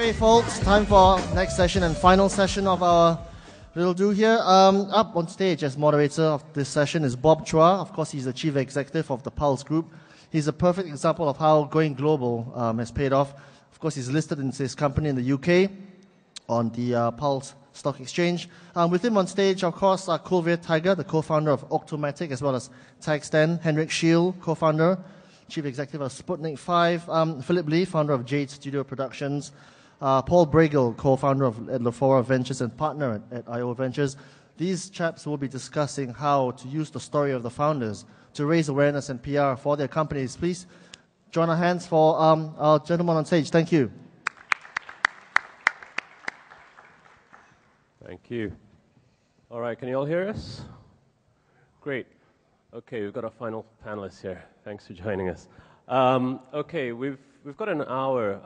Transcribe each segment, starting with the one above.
Okay, folks, time for our next session and final session of our little do here. Up on stage as moderator of this session is Bob Chua. Of course, he's the chief executive of the Pulse Group. He's a perfect example of how going global has paid off. Of course, he's listed in his company in the UK on the Pulse Stock Exchange. With him on stage, of course, are Kulveer, Taggar, the co-founder of Auctomatic, as well as Tagstand, Henrik, Scheel, co-founder, chief executive of Sputnik 5, Philippe, founder of JadeStudioProductions, Paul Bragiel, co-founder of Lefora Ventures and partner at IO Ventures. These chaps will be discussing how to use the story of the founders to raise awareness and PR for their companies. Please join our hands for our gentleman on stage. Thank you. Thank you. All right, can you all hear us? Great. Okay, we've got our final panelists here. Thanks for joining us. Okay, we've got an hour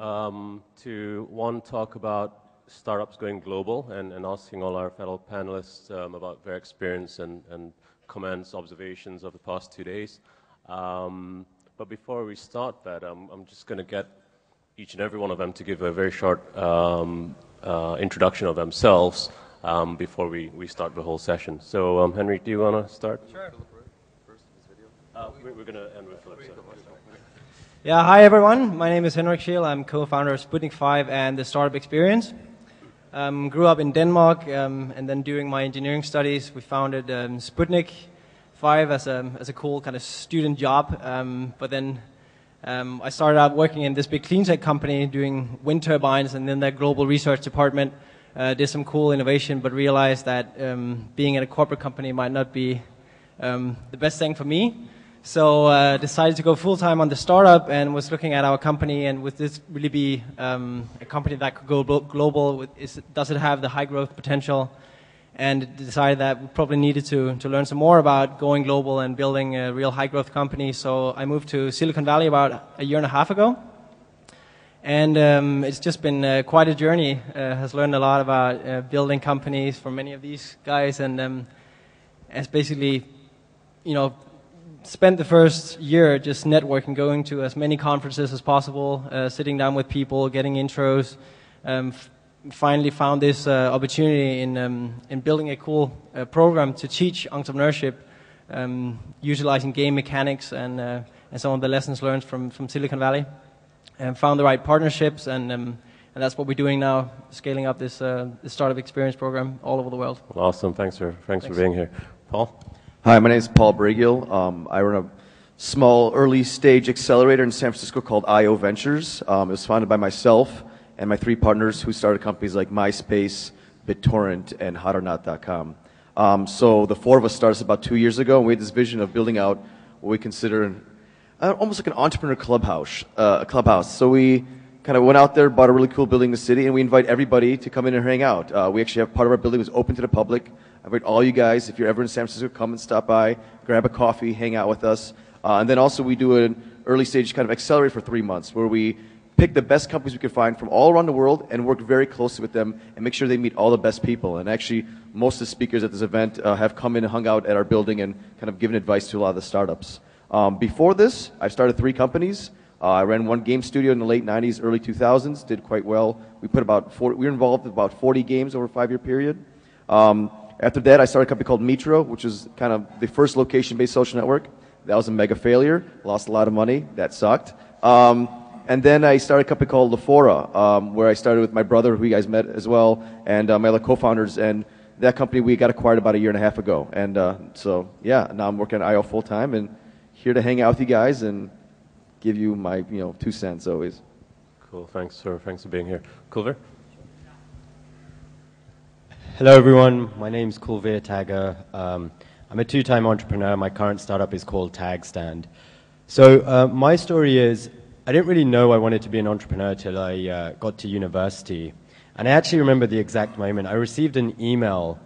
to talk about startups going global and asking all our fellow panelists about their experience and comments, observations of the past 2 days. But before we start that, I'm just going to get each and every one of them to give a very short introduction of themselves before we start the whole session. So, Henrik, do you want to start? Sure. We're going to end with Philippe. Yeah, hi everyone. My name is Henrik Scheel. I'm co-founder of Sputnik 5 and the Startup Experience. Grew up in Denmark, and then during my engineering studies, we founded Sputnik 5 as a cool kind of student job. But then I started out working in this big clean tech company doing wind turbines, and then their global research department did some cool innovation, but realized that being in a corporate company might not be the best thing for me. So decided to go full-time on the startup and was looking at our company, and would this really be a company that could go global? Does it have the high growth potential? And decided that we probably needed to learn some more about going global and building a real high growth company. So I moved to Silicon Valley about a year and a half ago. And it's just been quite a journey. Has learned a lot about building companies from many of these guys, and has basically, spent the first year just networking, going to as many conferences as possible, sitting down with people, getting intros. Finally found this opportunity in building a cool program to teach entrepreneurship, utilizing game mechanics and some of the lessons learned from Silicon Valley. And found the right partnerships, and that's what we're doing now, scaling up this startup experience program all over the world. Awesome. Thanks for being here. Paul? Hi, my name is Paul Bragiel. I run a small early-stage accelerator in San Francisco called IO Ventures. It was founded by myself and my 3 partners who started companies like MySpace, BitTorrent, and HotOrNot.com. So the 4 of us started about 2 years ago, and we had this vision of building out what we consider almost like an entrepreneur clubhouse. So we kind of went out there, bought a really cool building in the city, and we invite everybody to come in and hang out. We actually have part of our building was open to the public. I invite all you guys, if you're ever in San Francisco, come and stop by, grab a coffee, hang out with us. And then also we do an early stage kind of accelerator for 3 months where we pick the best companies we can find from all around the world and work very closely with them and make sure they meet all the best people. And actually, most of the speakers at this event have come in and hung out at our building and kind of given advice to a lot of the startups. Before this, I started 3 companies. I ran 1 game studio in the late 90s, early 2000s, did quite well. We were involved in about 40 games over a 5-year period. After that, I started a company called Metro, which is kind of the first location-based social network. That was a mega failure. Lost a lot of money. That sucked. And then I started a company called Lefora, where I started with my brother, who you guys met as well, and my other co-founders. And that company we got acquired about a year and a half ago. And so, yeah, now I'm working at IO full-time and here to hang out with you guys and give you my 2 cents always. Cool. Thanks for being here. Kulveer? Hello everyone, my name's Kulveer Taggar. I'm a 2-time entrepreneur. My current startup is called Tagstand. So my story is, I didn't really know I wanted to be an entrepreneur till I got to university. And I actually remember the exact moment. I received an email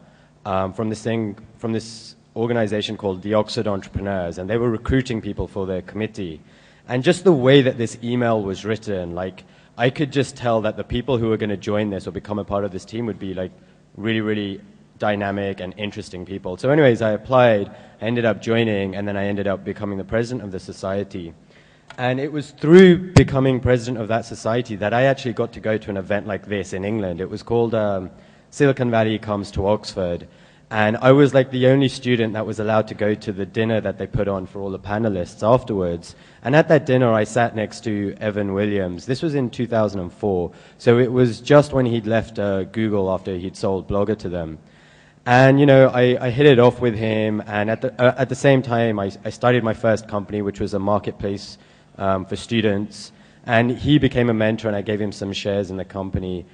from this organization called the Oxford Entrepreneurs, and they were recruiting people for their committee. And just the way that this email was written, like, I could just tell that the people who were going to join this or become a part of this team would be like really, really dynamic and interesting people. So anyways, I applied, I ended up joining, and then I ended up becoming the president of the society. And it was through becoming president of that society that I actually got to go to an event like this in England. It was called Silicon Valley Comes to Oxford. And I was like the only student that was allowed to go to the dinner that they put on for all the panelists afterwards. And at that dinner, I sat next to Evan Williams. This was in 2004. So it was just when he'd left Google after he'd sold Blogger to them. And, you know, I hit it off with him. And at the same time, I started my first company, which was a marketplace for students. And he became a mentor, and I gave him some shares in the company.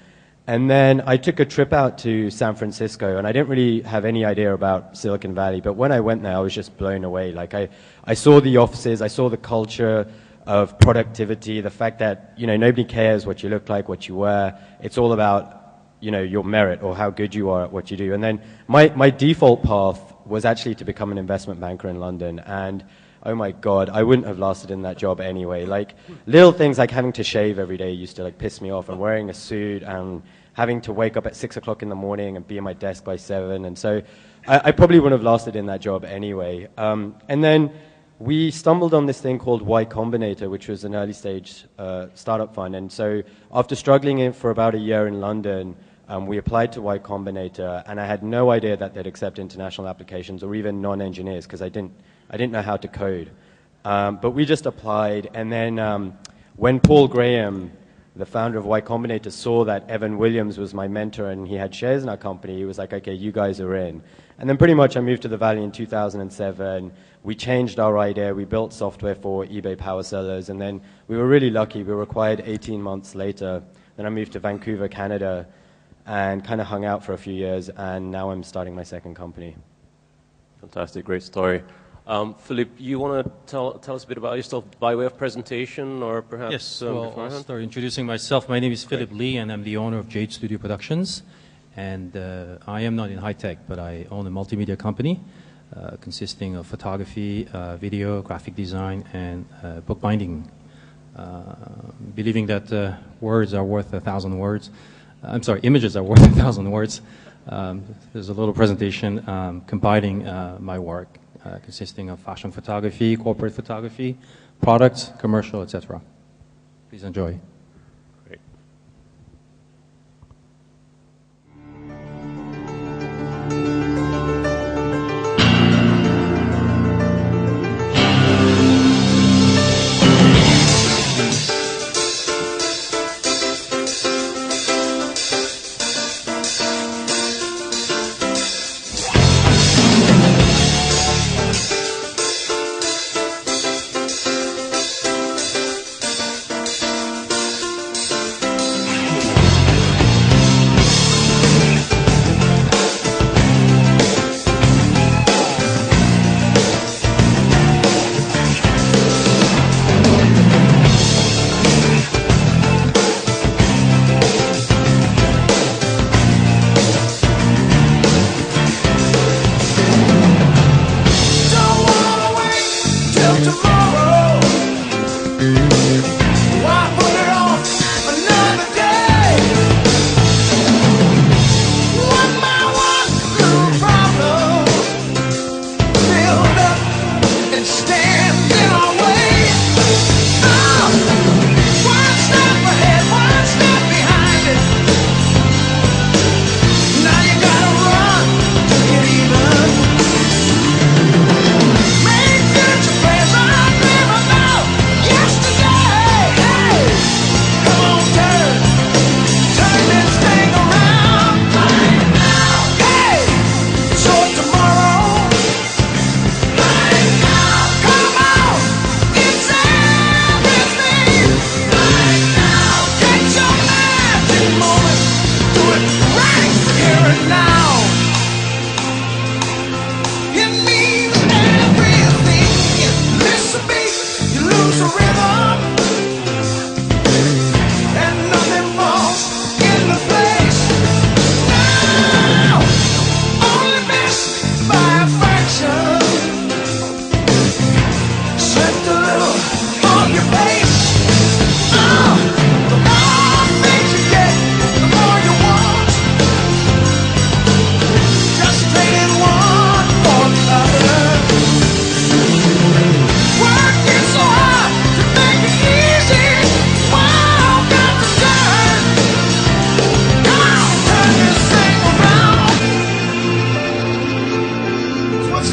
And then I took a trip out to San Francisco, and I didn't really have any idea about Silicon Valley. But when I went there, I was just blown away. Like, I saw the offices, I saw the culture of productivity, the fact that, you know, nobody cares what you look like, what you wear. It's all about, you know, your merit or how good you are at what you do. And then my default path was actually to become an investment banker in London. And oh my God, I wouldn't have lasted in that job anyway. Like, little things like having to shave every day used to like piss me off, and wearing a suit and having to wake up at 6 o'clock in the morning and be at my desk by 7. And so I probably wouldn't have lasted in that job anyway. And then we stumbled on this thing called Y Combinator, which was an early stage startup fund. And so after struggling for about a year in London, we applied to Y Combinator, and I had no idea that they'd accept international applications or even non-engineers, because I didn't know how to code. But we just applied, and then when Paul Graham, the founder of Y Combinator, saw that Evan Williams was my mentor and he had shares in our company, he was like, okay, you guys are in. And then pretty much I moved to the Valley in 2007. We changed our idea. We built software for eBay power sellers, and then we were really lucky. We were acquired 18 months later. Then I moved to Vancouver, Canada, and kind of hung out for a few years, and now I'm starting my second company. Fantastic, great story. Philippe, you want to tell us a bit about yourself by way of presentation, or perhaps yes, well, beforehand? I'll start introducing myself. My name is Philippe Lee, and I'm the owner of JadeStudioProductions. And I am not in high tech, but I own a multimedia company consisting of photography, video, graphic design, and bookbinding. Believing that words are worth 1,000 words. I'm sorry, images are worth 1,000 words. There's a little presentation compiling my work, consisting of fashion photography, corporate photography, products, commercial, etc. Please enjoy. Great.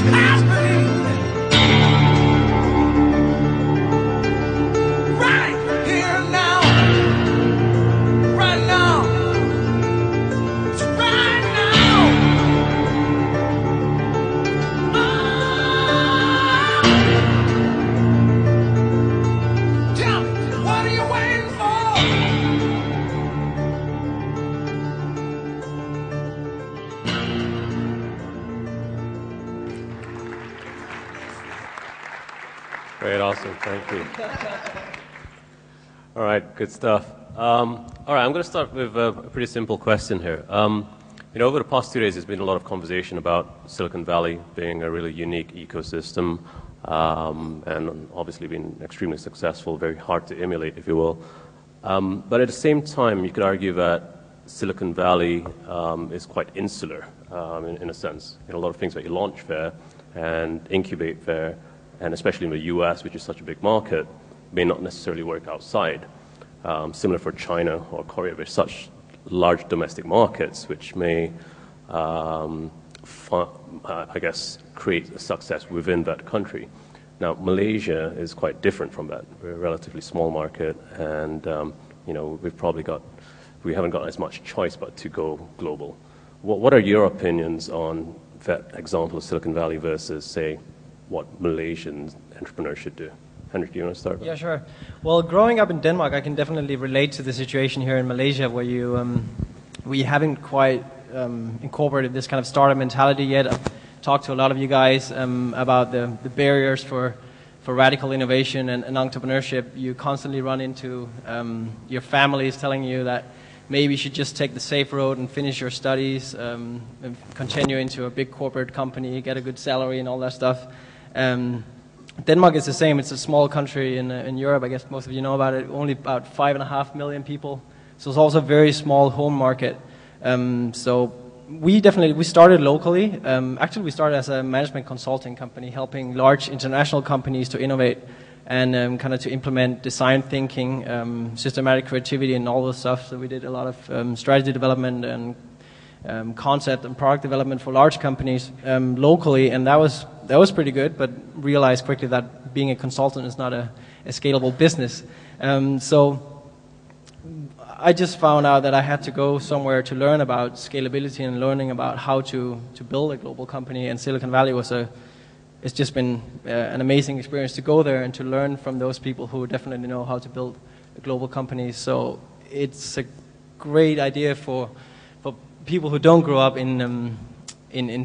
happening right here now, right now, right now. Tell me, what are you waiting for? Great, awesome, thank you. All right, good stuff. All right, I'm going to start with a pretty simple question here. Over the past 2 days, there's been a lot of conversation about Silicon Valley being a really unique ecosystem, and obviously being extremely successful, very hard to emulate, if you will. But at the same time, you could argue that Silicon Valley is quite insular in a sense. A lot of things that you launch there and incubate there, and especially in the US, which is such a big market, may not necessarily work outside. Similar for China or Korea, there's such large domestic markets which may, I guess, create a success within that country. Now, Malaysia is quite different from that. We're a relatively small market, and we haven't got as much choice but to go global. What are your opinions on that example of Silicon Valley versus, say, what Malaysian entrepreneurs should do? Henrik, do you want to start? Yeah, sure. Well, growing up in Denmark, I can definitely relate to the situation here in Malaysia, where we haven't quite incorporated this kind of startup mentality yet. I've talked to a lot of you guys about the barriers for radical innovation and entrepreneurship. You constantly run into your families telling you that maybe you should just take the safe road and finish your studies, and continue into a big corporate company, get a good salary and all that stuff. Denmark is the same. It's a small country in Europe. I guess most of you know about it. Only about 5.5 million people. So it's also a very small home market. So we started locally. Actually, we started as a management consulting company, helping large international companies to innovate and kind of to implement design thinking, systematic creativity, and all this stuff. So we did a lot of strategy development and concept and product development for large companies locally, and that was pretty good, but realized quickly that being a consultant is not a scalable business. So I just found out that I had to go somewhere to learn about scalability and learning about how to build a global company, and Silicon Valley it's just been an amazing experience to go there and to learn from those people who definitely know how to build a global company. So it's a great idea for people who don't grow up in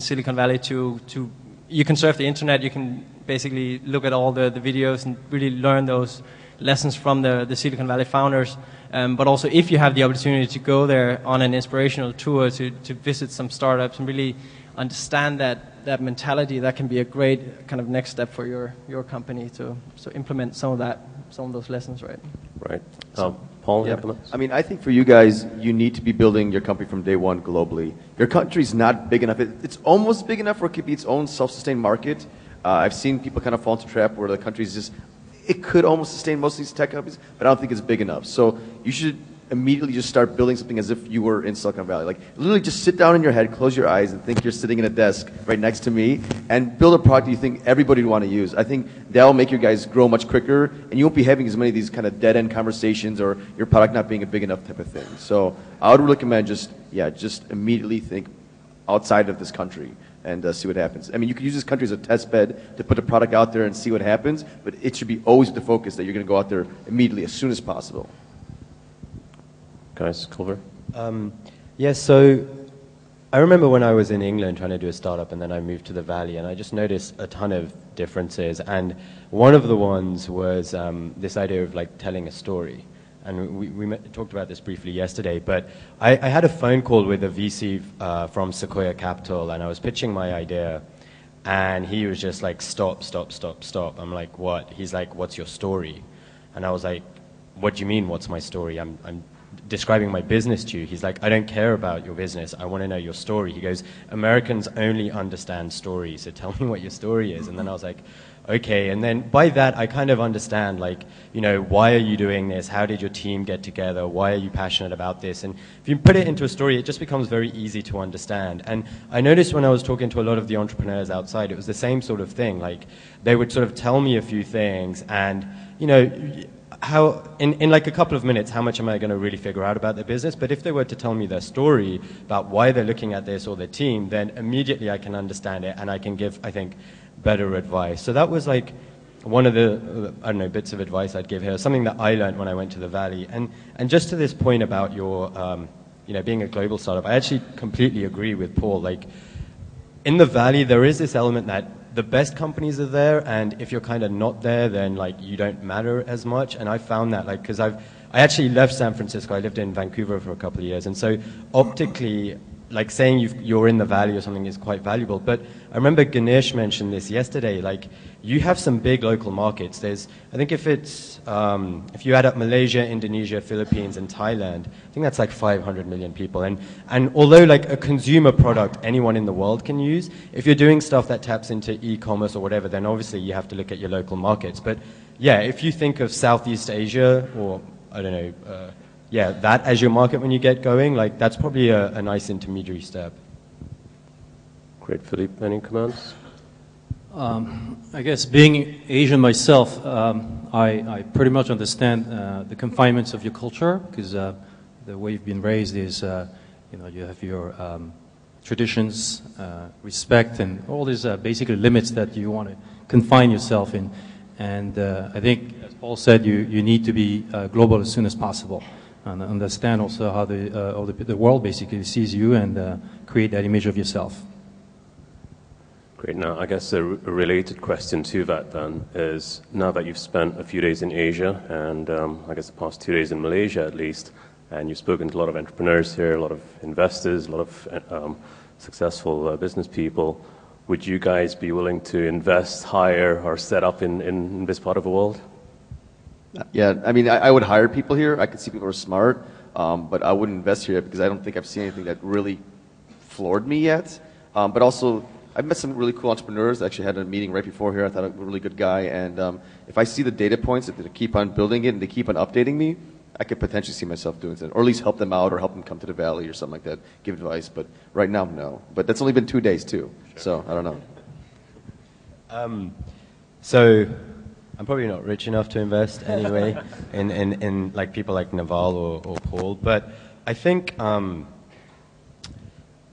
Silicon Valley to you can surf the internet, you can basically look at all the videos and really learn those lessons from the Silicon Valley founders. But also, if you have the opportunity to go there on an inspirational tour to visit some startups and really understand that mentality, that can be a great kind of next step for your company to implement some of those lessons, right? Right. Paul, yeah. I mean, I think for you guys, you need to be building your company from day one globally. Your country's not big enough. It's almost big enough where it could be its own self-sustained market. I've seen people kind of fall into a trap where the country's just, it could almost sustain most of these tech companies, but I don't think it's big enough. So you should immediately just start building something as if you were in Silicon Valley. Like, literally just sit down in your head, close your eyes, and think you're sitting in a desk right next to me, and build a product you think everybody would want to use. I think that'll make you guys grow much quicker, and you won't be having as many of these kind of dead-end conversations or your product not being a big enough type of thing. So I would recommend just immediately think outside of this country and see what happens. I mean, you could use this country as a test bed to put a product out there and see what happens, but it should be always the focus that you're going to go out there immediately as soon as possible. Guys, Kulveer? Yes, so I remember when I was in England trying to do a startup, and then I moved to the Valley, and I just noticed a ton of differences. And one of the ones was this idea of like telling a story. And we talked about this briefly yesterday, but I had a phone call with a VC from Sequoia Capital, and I was pitching my idea, and he was just like, stop. I'm like, what? He's like, what's your story? And I was like, what do you mean, what's my story? I'm describing my business to you. He's like, I don't care about your business. I want to know your story. He goes, Americans only understand stories, so tell me what your story is. And then I was like, okay. And then by that, I kind of understand, like, you know, why are you doing this? How did your team get together? Why are you passionate about this? And if you put it into a story, it just becomes very easy to understand. And I noticed when I was talking to a lot of the entrepreneurs outside, it was the same sort of thing. Like, they would sort of tell me a few things, and, you know, how in like a couple of minutes, how much am I going to really figure out about their business? But if they were to tell me their story about why they're looking at this or their team, then immediately I can understand it, and I can give, I think, better advice. So that was like one of the I don't know, bits of advice I'd give here, something that I learned when I went to the Valley. And just to this point about your you know, being a global startup, I actually completely agree with Paul. Like, in the Valley, there is this element that the best companies are there, and if you're kind of not there, then like you don't matter as much. And I found that, like, because I actually left San Francisco. I lived in Vancouver for a couple of years, and so optically, like, saying you're in the Valley or something is quite valuable. But I remember Ganesh mentioned this yesterday. Like, you have some big local markets. There's, I think if it's, if you add up Malaysia, Indonesia, Philippines, and Thailand, I think that's like 500 million people. And although like a consumer product anyone in the world can use, if you're doing stuff that taps into e-commerce or whatever, then obviously you have to look at your local markets. But yeah, if you think of Southeast Asia, or I don't know, yeah, that as your market when you get going, like, that's probably a nice intermediary step. Great. Philippe, any comments? I guess being Asian myself, I pretty much understand the confinements of your culture, because the way you've been raised is, you know, you have your traditions, respect, and all these basically limits that you want to confine yourself in. And I think, as Paul said, you need to be global as soon as possible, and understand also how the world basically sees you, and create that image of yourself. Great. Now, I guess a related question to that then is, now that you've spent a few days in Asia, and I guess the past 2 days in Malaysia at least, and you've spoken to a lot of entrepreneurs here, a lot of investors, a lot of successful business people, would you guys be willing to invest, hire, or set up in this part of the world? Yeah, I mean, I would hire people here. I could see people who are smart, but I wouldn't invest here because I don't think I've seen anything that really floored me yet. But also, I've met some really cool entrepreneurs. I actually had a meeting right before here. I thought a really good guy. And if I see the data points, if they keep on building it and they keep on updating me, I could potentially see myself doing something, or at least help them out, or help them come to the Valley or something like that, give advice. But right now, no. But that's only been 2 days too, so I don't know. So I'm probably not rich enough to invest anyway in like people like Naval or Paul, but I think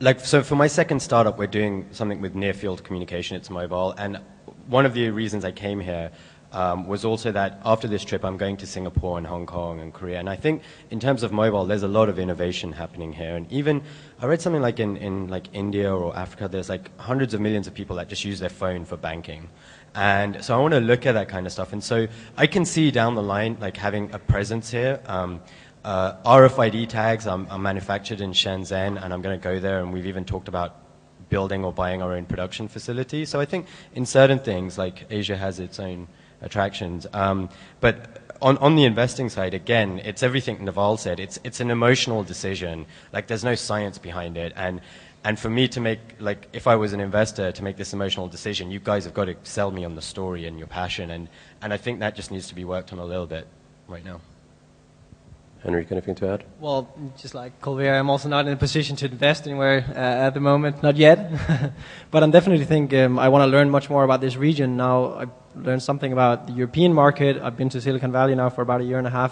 like, so for my second startup, we're doing something with near field communication. It's mobile, and one of the reasons I came here was also that after this trip, I'm going to Singapore and Hong Kong and Korea. And I think in terms of mobile, there's a lot of innovation happening here. And even, I read something like in like India or Africa, there's like hundreds of millions of people that just use their phone for banking. And so I want to look at that kind of stuff. And so I can see down the line, like, having a presence here. RFID tags are manufactured in Shenzhen, and I'm going to go there, and we've even talked about building or buying our own production facility. So I think in certain things, like, Asia has its own attractions. But on the investing side, again, it's everything Naval said. It's an emotional decision. Like, there's no science behind it. And for me to make, like, if I was an investor, to make this emotional decision, you guys have got to sell me on the story and your passion. And I think that just needs to be worked on a little bit right now. Henrik, anything to add? Well, just like Kulveer, I'm also not in a position to invest anywhere at the moment, not yet. But I definitely think I want to learn much more about this region. Now I've learned something about the European market. I've been to Silicon Valley now for about 1.5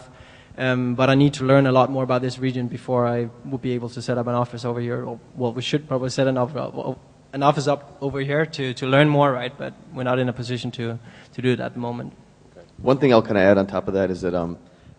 years. But I need to learn a lot more about this region before I would be able to set up an office over here. Or, well, we should probably set an office up over here to learn more, right? But we're not in a position to do it at the moment. Okay. One thing I'll kind of add on top of that is that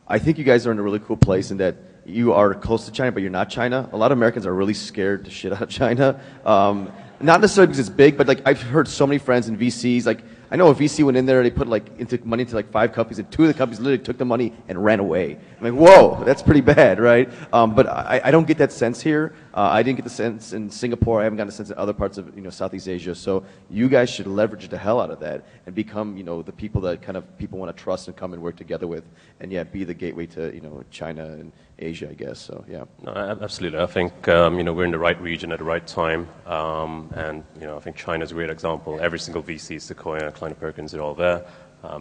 I think you guys are in a really cool place in that you are close to China, but you're not China. A lot of Americans are really scared to shit out of China. Not necessarily because it's big, but like, I've heard so many friends and VCs, like, I know a VC went in there, they put like into money into like 5 companies, and 2 of the companies literally took the money and ran away. I'm like, whoa, that's pretty bad, right? But I don't get that sense here. I didn't get the sense in Singapore. I haven't gotten the sense in other parts of Southeast Asia. So you guys should leverage the hell out of that and become the people that kind of people want to trust and come and work together with, and yeah, be the gateway to China and Asia, I guess. So yeah. No, absolutely. I think we're in the right region at the right time, and I think China's a great example. Every single VC, Sequoia, Kleiner Perkins, they're all there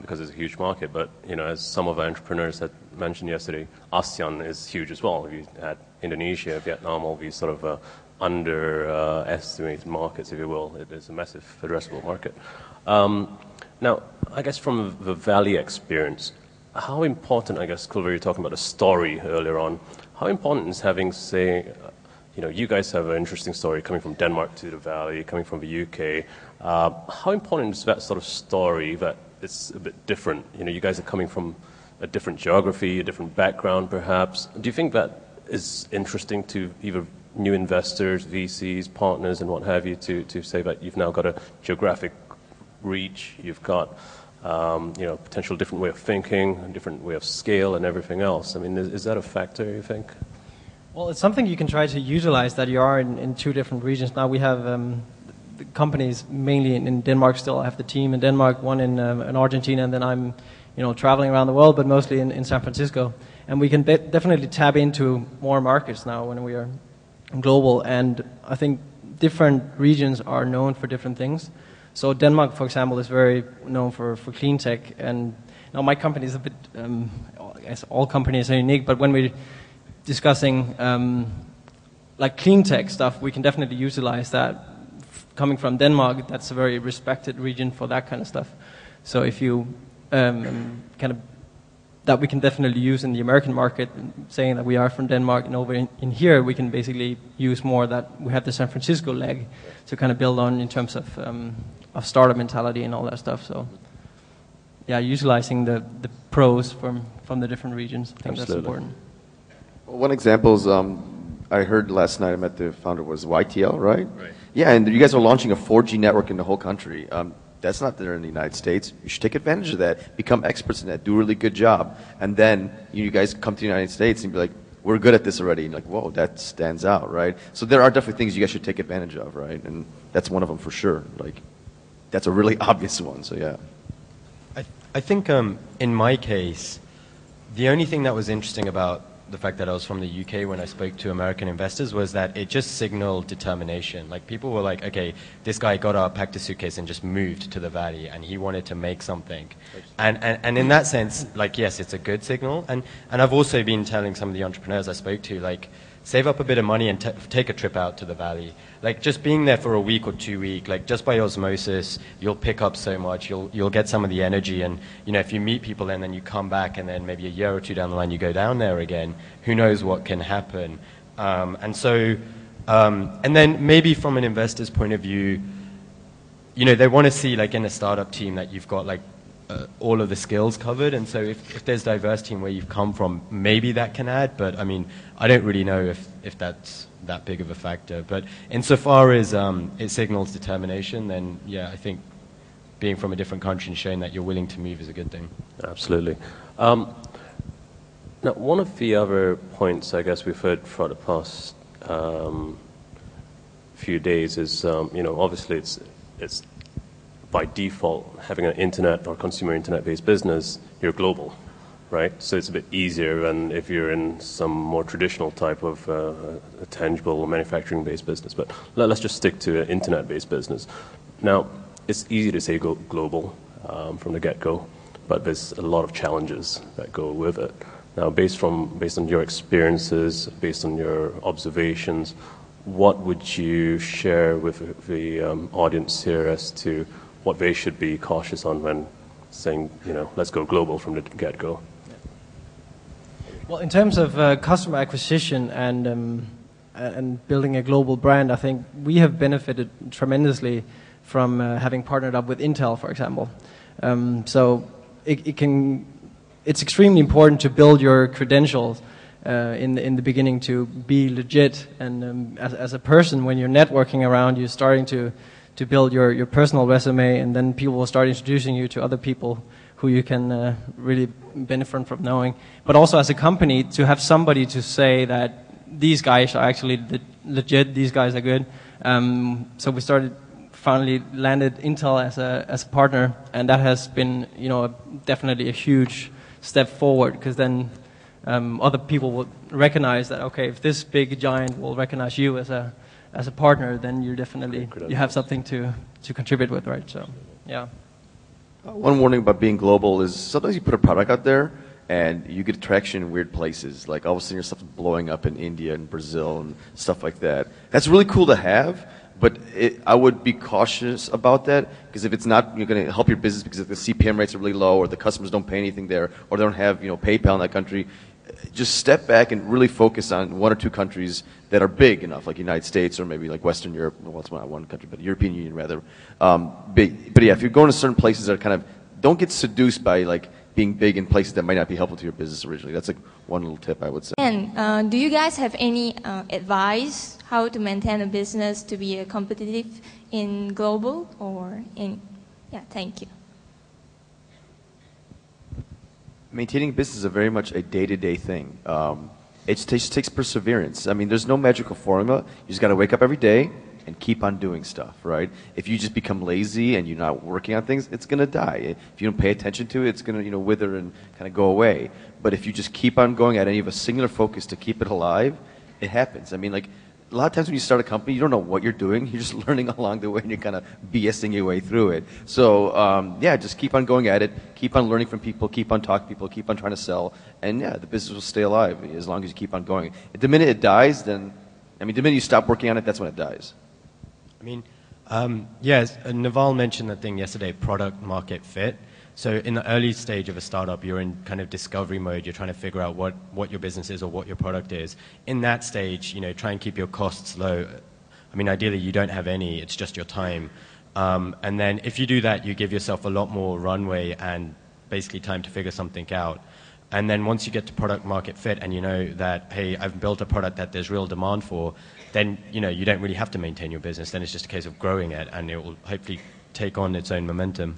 because it's a huge market. But as some of our entrepreneurs had mentioned yesterday, ASEAN is huge as well. You had Indonesia, Vietnam, all these sort of underestimated markets, if you will. It is a massive addressable market. Now, I guess from the Valley experience, how important, I guess, Kulveer, you were talking about a story earlier on. How important is having, say, you guys have an interesting story coming from Denmark to the Valley, coming from the UK. How important is that sort of story that it's a bit different? You guys are coming from a different geography, a different background, perhaps. Do you think that is interesting to either new investors, VCs, partners, and what have you, to say that you've now got a geographic reach, you've got potential different way of thinking, a different way of scale and everything else. I mean, is that a factor, you think? Well, it's something you can try to utilize, that you are in 2 different regions. Now we have the companies mainly in Denmark still. I have the team in Denmark, one in Argentina, and then I'm traveling around the world, but mostly in San Francisco. And we can definitely tap into more markets now when we are global. And I think different regions are known for different things. So Denmark, for example, is very known for clean tech, and now my company is a bit, I guess all companies are unique, but when we're discussing like clean tech stuff, we can definitely utilize that. Coming from Denmark, that's a very respected region for that kind of stuff. So if you that we can definitely use in the American market, saying that we are from Denmark, and over in here we can basically use more that we have the San Francisco leg to kind of build on in terms of startup mentality and all that stuff. So yeah, utilizing the pros from the different regions, I think that's important. Well, one example is I heard last night I met the founder was YTL, right? Right. Yeah, and you guys are launching a 4G network in the whole country. That's not there in the United States. You should take advantage of that. Become experts in that. Do a really good job. And then you guys come to the United States and be like, we're good at this already. And you're like, whoa, that stands out, right? So there are definitely things you guys should take advantage of, right? And that's one of them for sure. Like, that's a really obvious one, so yeah. I think in my case, the only thing that was interesting about the fact that I was from the UK when I spoke to American investors was that it just signaled determination. Like, people were like, okay, this guy got up, packed a suitcase and just moved to the Valley, and he wanted to make something. And in that sense, like, yes, it's a good signal. And I've also been telling some of the entrepreneurs I spoke to, like, save up a bit of money and take a trip out to the Valley. Like, just being there for a week or 2 weeks, like, just by osmosis, you'll pick up so much. You'll get some of the energy, and if you meet people and then you come back, and then maybe a year or 2 down the line you go down there again, who knows what can happen. And then maybe from an investor's point of view, they want to see, like, in a startup team that you've got, like, all of the skills covered. And so if there's diversity in where you've come from, maybe that can add. But I mean, I don't really know if that's that big of a factor. But insofar as it signals determination, then yeah, I think being from a different country and showing that you're willing to move is a good thing. Absolutely. Now, one of the other points I guess we've heard for the past few days is, obviously it's by default, having an internet or consumer internet-based business, you're global, right? So it's a bit easier than if you're in some more traditional type of a tangible manufacturing-based business. But let's just stick to an internet-based business. Now, it's easy to say go global from the get-go, but there's a lot of challenges that go with it. Now, based on your experiences, based on your observations, what would you share with the audience here as to what they should be cautious on when saying, let's go global from the get-go? Well, in terms of customer acquisition and building a global brand, I think we have benefited tremendously from having partnered up with Intel, for example. So it's extremely important to build your credentials in the beginning to be legit. And as a person, when you're networking around, you're starting to to build your personal resume, and then people will start introducing you to other people who you can really benefit from knowing. But also as a company, to have somebody to say that these guys are actually legit, these guys are good. So we finally landed Intel as a partner, and that has been, definitely a huge step forward, because then other people will recognize that, okay, if this big giant will recognize you as a partner, then you have something to contribute with, right? So, yeah. One warning about being global is sometimes you put a product out there and you get traction in weird places. Like all of a sudden your stuff's blowing up in India and Brazil and stuff like that. That's really cool to have, but I would be cautious about that, because if it's not going to help your business because if the CPM rates are really low, or the customers don't pay anything there, or they don't have PayPal in that country, just step back and really focus on one or two countries that are big enough, like United States or maybe like Western Europe. Well, it's not one country, but European Union rather. But yeah, if you're going to certain places that are kind of, don't get seduced by like being big in places that might not be helpful to your business originally. That's like one little tip I would say. And do you guys have any advice how to maintain a business to be competitive in global or in? Yeah, thank you. Maintaining business is very much a day-to-day thing. It just takes perseverance. I mean, there's no magical formula. You just got to wake up every day and keep on doing stuff, right? If you just become lazy and you're not working on things, it's going to die. If you don't pay attention to it, it's going to wither and kind of go away. But if you just keep on going at it and you have a singular focus to keep it alive, it happens. I mean, like, a lot of times when you start a company, you don't know what you're doing. You're just learning along the way, and you're kind of BSing your way through it. So, yeah, just keep on going at it. Keep on learning from people. Keep on talking to people. Keep on trying to sell. And, yeah, the business will stay alive as long as you keep on going. The minute it dies, then, the minute you stop working on it, that's when it dies. I mean, yes, Naval mentioned that thing yesterday, product market fit. So in the early stage of a startup, you're in kind of discovery mode. You're trying to figure out what your business is or what your product is. In that stage, try and keep your costs low. I mean, ideally, you don't have any. It's just your time. And then if you do that, you give yourself a lot more runway and basically time to figure something out. And then once you get to product market fit and you know that, hey, I've built a product that there's real demand for, then, you don't really have to maintain your business. Then it's just a case of growing it, and it will hopefully take on its own momentum.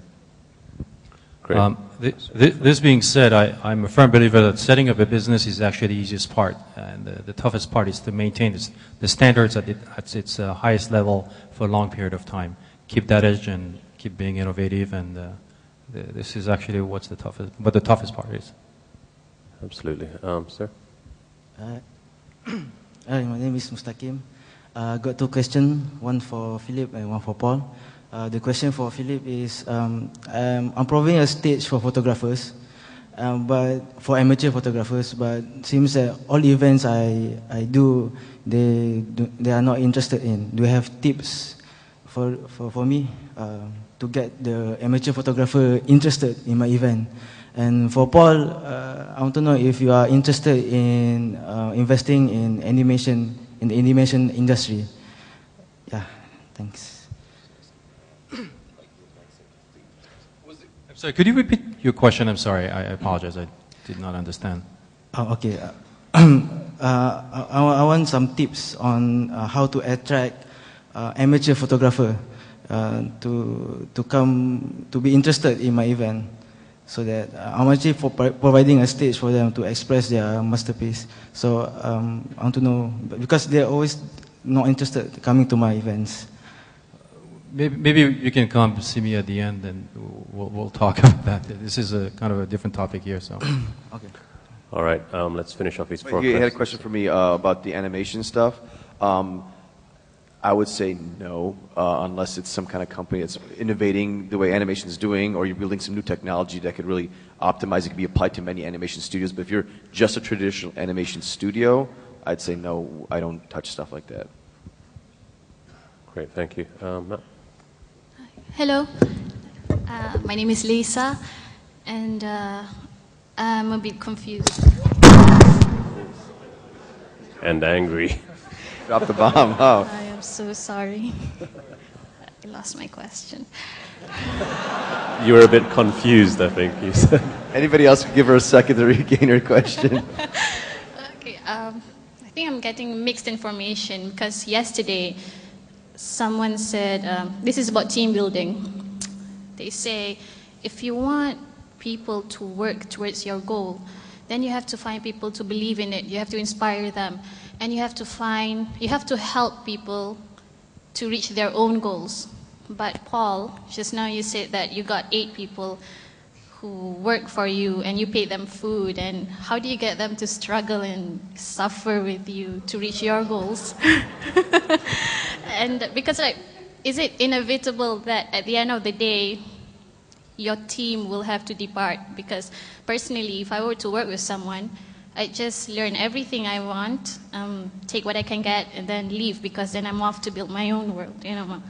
Great. This being said, I'm a firm believer that setting up a business is actually the easiest part, and the toughest part is to maintain the standards at its highest level for a long period of time. Keep that edge and keep being innovative, and this is actually what the toughest part is. Absolutely. Sir? Hi, my name is Mustaqim. Got two questions, one for Philippe and one for Paul. The question for Philippe is, I'm providing a stage for photographers, but for amateur photographers, but seems that all events I do, they are not interested in. Do you have tips for me to get the amateur photographer interested in my event? And for Paul, I want to know if you are interested in investing in animation, in the animation industry. Yeah, thanks. So could you repeat your question? I'm sorry, I apologize, I did not understand. Oh, okay. I want some tips on how to attract amateur photographer to be interested in my event, so that I'm actually providing a stage for them to express their masterpiece. So I want to know, because they're always not interested coming to my events. Maybe you can come see me at the end, and we'll talk about that. This is a kind of a different topic here, so. Okay. All right, let's finish off these four You questions. had a question for me about the animation stuff. I would say no, unless it's some kind of company that's innovating the way animation is doing, or you're building some new technology that could really optimize. It could be applied to many animation studios. But if you're just a traditional animation studio, I'd say no, I don't touch stuff like that. Great, thank you. Matt? Hello, my name is Lisa, and I'm a bit confused. And angry. Drop the bomb. Oh. I am so sorry. I lost my question. You were a bit confused, I think you said. Anybody else give her a second to regain her question? Okay, I think I'm getting mixed information, because yesterday someone said, this is about team building. They say, if you want people to work towards your goal, then you have to find people to believe in it. You have to inspire them. And you have to help people to reach their own goals. But Paul, just now you said that you got 8 people who work for you and you pay them food. And how do you get them to struggle and suffer with you to reach your goals? And because is it inevitable that at the end of the day, your team will have to depart? Because personally, if I were to work with someone, I just learn everything I want, take what I can get, and then leave, because then I'm off to build my own world,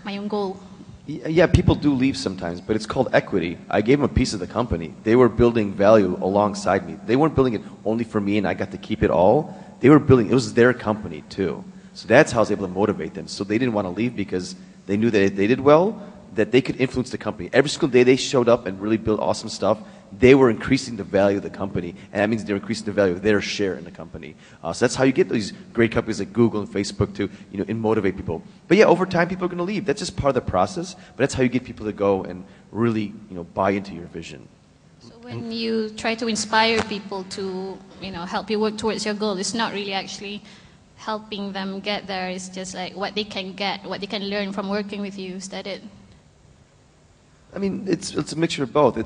my own goal. Yeah, people do leave sometimes, but it's called equity. I gave them a piece of the company. They were building value alongside me. They weren't building it only for me and I got to keep it all. They were building, it was their company too. So that's how I was able to motivate them. So they didn't want to leave because they knew that if they did well, that they could influence the company. Every single day they showed up and really built awesome stuff. They were increasing the value of the company, and that means they're increasing the value of their share in the company. So that's how you get these great companies like Google and Facebook to, and motivate people. But yeah, over time people are going to leave. That's just part of the process. But that's how you get people to go and really, buy into your vision. So when you try to inspire people to, help you work towards your goal, it's not really actually helping them get there. It's just like what they can get, what they can learn from working with you. Is that it? I mean, it's a mixture of both.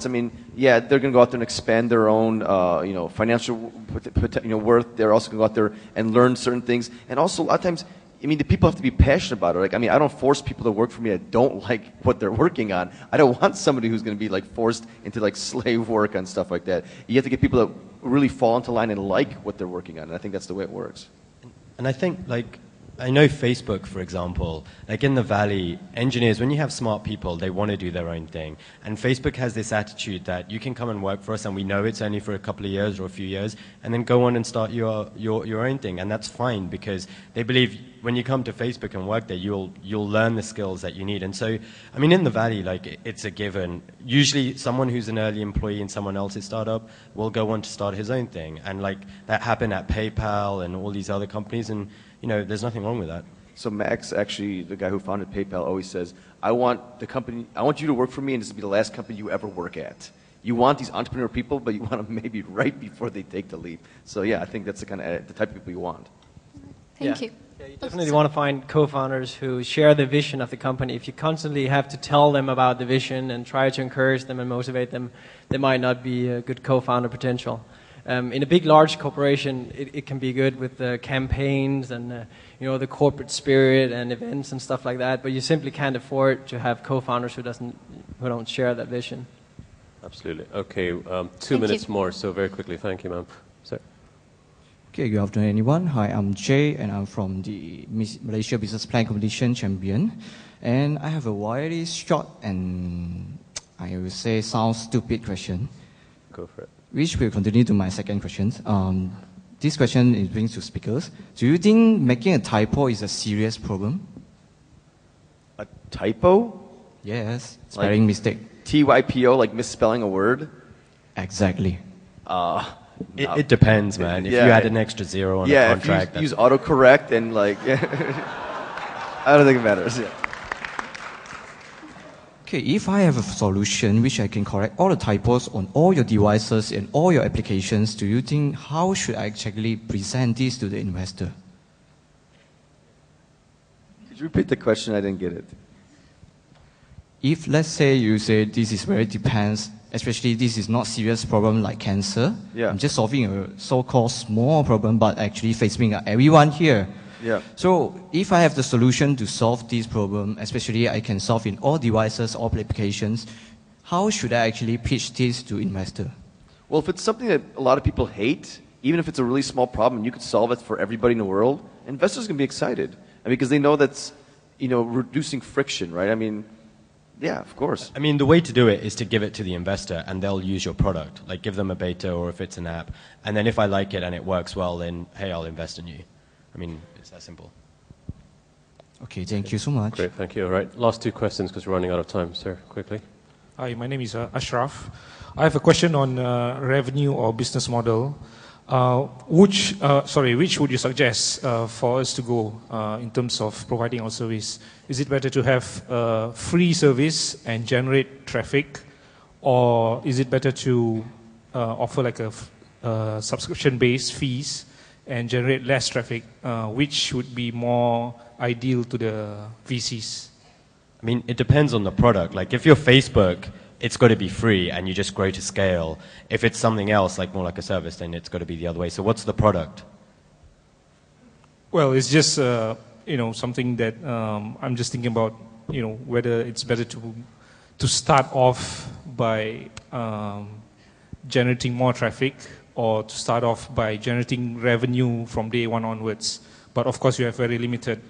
Yeah, they're going to go out there and expand their own, financial, worth. They're also going to go out there and learn certain things. And also, a lot of times, the people have to be passionate about it. I don't force people to work for me that don't like what they're working on. I don't want somebody who's going to be forced into slave work and stuff like that. You have to get people that really fall into line and like what they're working on. And I think that's the way it works. And I think, I know Facebook, for example, in the Valley, engineers, when you have smart people, they want to do their own thing. And Facebook has this attitude that you can come and work for us and we know it's only for a couple of years or a few years, and then go on and start your own thing. And that's fine because they believe when you come to Facebook and work there, you'll learn the skills that you need. And so, in the Valley, it's a given. Usually someone who's an early employee in someone else's startup will go on to start his own thing. And that happened at PayPal and all these other companies, and there's nothing wrong with that. So Max, actually, the guy who founded PayPal, always says, I want you to work for me and this will be the last company you ever work at. You want these entrepreneur people, but you want them maybe right before they take the leap. So yeah, I think that's the type of people you want. Thank you. Yeah, you definitely want to find co-founders who share the vision of the company. If you constantly have to tell them about the vision and try to encourage them and motivate them, they might not be a good co-founder potential. In a big, large corporation, it can be good with the campaigns and the corporate spirit and events and stuff like that. But you simply can't afford to have co-founders who don't share that vision. Absolutely. Okay, 2 minutes more. So very quickly, thank you, ma'am. Sir. Okay, good afternoon, everyone. Hi, I'm Jay, and I'm from the Malaysia Business Plan Competition champion. And I have a very short and I would say sound stupid question. Go for it. Which will continue to my second question. This question is brings to speakers. Do you think making a typo is a serious problem? A typo? Yes, spelling mistake. TYPO, misspelling a word? Exactly. It depends, man. If you add an extra zero on a contract. If you use autocorrect and I don't think it matters. Yeah. Okay, if I have a solution which I can correct all the typos on all your devices and all your applications, do you think how should I actually present this to the investor? Could you repeat the question? I didn't get it. If let's say you say this is very depends, especially this is not serious problem like cancer. Yeah. I'm just solving a so-called small problem, but actually facing everyone here. Yeah. So if I have the solution to solve this problem, especially I can solve in all devices, all applications, how should I actually pitch this to investor? Well, if it's something that a lot of people hate, even if it's a really small problem and you could solve it for everybody in the world, investors are going to be excited. Because they know that's, reducing friction, right? Yeah, of course. The way to do it is to give it to the investor and they'll use your product. Give them a beta or if it's an app. And then if I like it and it works well, then, hey, I'll invest in you. It's that simple. Okay, thank you so much. Great, thank you. All right, last 2 questions because we're running out of time, sir, quickly. Hi, my name is Ashraf. I have a question on revenue or business model. which would you suggest for us to go in terms of providing our service? Is it better to have free service and generate traffic, or is it better to offer like a subscription-based fees and generate less traffic? Which would be more ideal to the VCs? I mean, it depends on the product. Like if you're Facebook, it's got to be free and you just grow to scale. If it's something else, like more like a service, then it's got to be the other way. So what's the product? Well, it's just something that I'm just thinking about, whether it's better to start off by generating more traffic, or to start off by generating revenue from day one onwards. But of course, you have very limited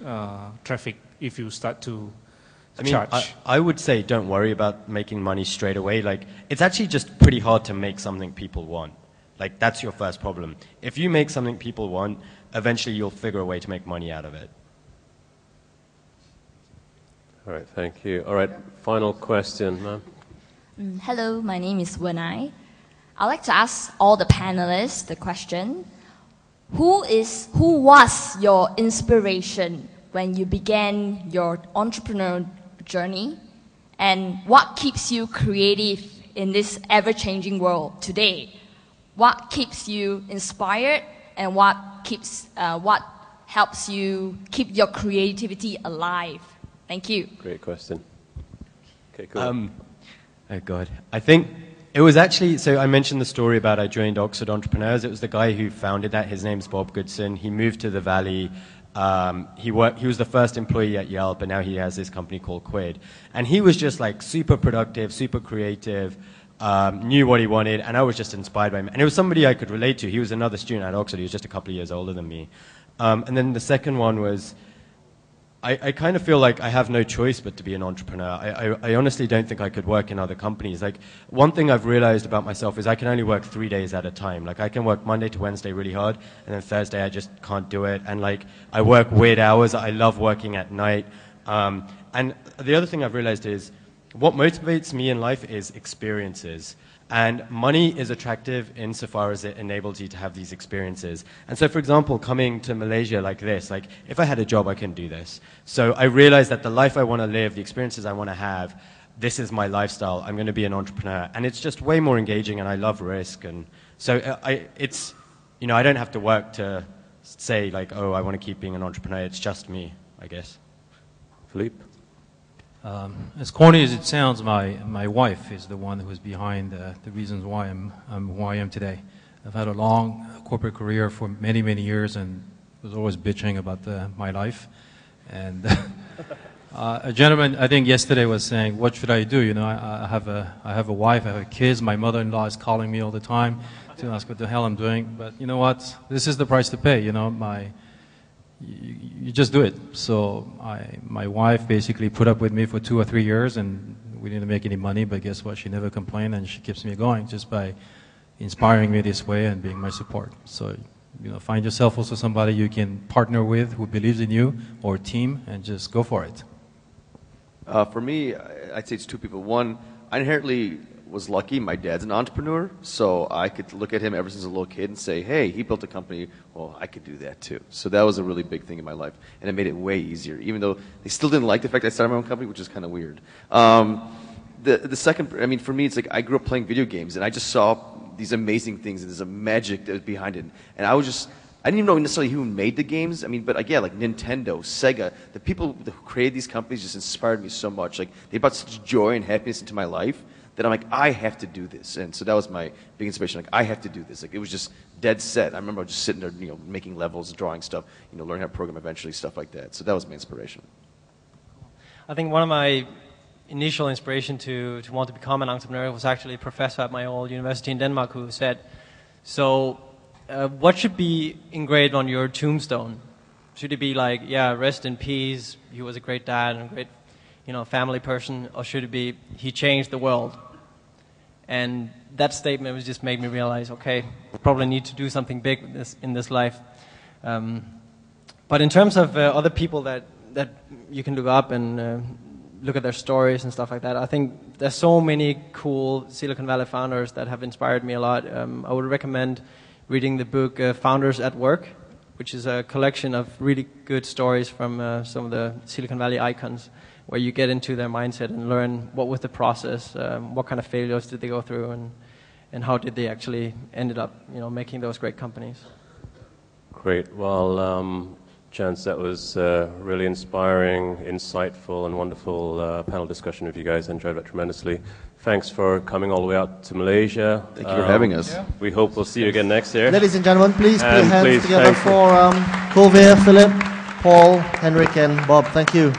traffic if you start to charge. I would say don't worry about making money straight away. Like, it's actually just pretty hard to make something people want. Like, that's your first problem. If you make something people want, eventually you'll figure a way to make money out of it. All right, thank you. All right, final question, ma'am. Hello, my name is Wenai. I'd like to ask all the panelists the question: who was your inspiration when you began your entrepreneurial journey, and what keeps you creative in this ever-changing world today? What keeps you inspired, and what helps you keep your creativity alive? Thank you. Great question. Okay, cool. Oh God, I think it was actually, so I mentioned the story about I joined Oxford Entrepreneurs. It was the guy who founded that. His name's Bob Goodson. He moved to the Valley. He was the first employee at Yelp, but now he has this company called Quid. And he was just like super productive, super creative, knew what he wanted, and I was just inspired by him. And it was somebody I could relate to. He was another student at Oxford. He was just a couple of years older than me. And then the second one was, I kind of feel like I have no choice but to be an entrepreneur. I honestly don't think I could work in other companies. Like, one thing I've realized about myself is I can only work 3 days at a time. Like, I can work Monday to Wednesday really hard, and then Thursday I just can't do it. And like, I work weird hours. I love working at night. And the other thing I've realized is what motivates me in life is experiences. And money is attractive insofar as it enables you to have these experiences. And so, for example, coming to Malaysia like this, like, if I had a job, I couldn't do this. So I realized that the life I want to live, the experiences I want to have, this is my lifestyle. I'm going to be an entrepreneur. And it's just way more engaging, and I love risk. And so I don't have to work to say, like, oh, I want to keep being an entrepreneur. It's just me, I guess. Philippe? As corny as it sounds, my wife is the one who's behind the reasons why I'm who I am today. I've had a long corporate career for many, many years and was always bitching about my life. And a gentleman, I think yesterday, was saying, what should I do? You know, I have a wife, I have kids, my mother-in-law is calling me all the time to ask what the hell I'm doing. But you know what? This is the price to pay, you know. You just do it. So my wife basically put up with me for 2 or 3 years, and we didn't make any money, but guess what? She never complained, and she keeps me going just by inspiring me this way and being my support. So, you know, find yourself also somebody you can partner with who believes in you, or team, and just go for it. For me, I'd say it's two people. One, I inherently was lucky. My dad's an entrepreneur, so I could look at him ever since a little kid and say, hey, he built a company, well, I could do that too. So that was a really big thing in my life, and it made it way easier, even though they still didn't like the fact I started my own company, which is kind of weird. The second, I mean, for me, it's like I grew up playing video games, and I just saw these amazing things, and there's a magic that was behind it. And I didn't even know necessarily who made the games. I mean, but again, like Nintendo, Sega, the people who created these companies just inspired me so much. Like, they brought such joy and happiness into my life that I'm like, I have to do this. And so that was my big inspiration. Like, I have to do this. Like, it was just dead set. I remember just sitting there, you know, making levels, drawing stuff, you know, learning how to program eventually, stuff like that. So that was my inspiration. I think one of my initial inspiration to want to become an entrepreneur was actually a professor at my old university in Denmark who said, so what should be engraved on your tombstone? Should it be like, yeah, rest in peace, he was a great dad and a great, you know, family person, or should it be, he changed the world? And that statement was just made me realize, okay, probably need to do something big in this life. But in terms of other people that you can look up and look at their stories and stuff like that, I think there's so many cool Silicon Valley founders that have inspired me a lot. I would recommend reading the book Founders at Work, which is a collection of really good stories from some of the Silicon Valley icons, where you get into their mindset and learn what was the process, what kind of failures did they go through, and how did they actually ended up, making those great companies. Great. Well, Chance, that was really inspiring, insightful, and wonderful panel discussion with you guys. I enjoyed that tremendously. Thanks for coming all the way out to Malaysia. Thank you for having us. Yeah. We hope we'll see you again next year. Ladies and gentlemen, please put your And hands please, together for Kulveer, Philippe, Paul, Henrik, and Bob. Thank you.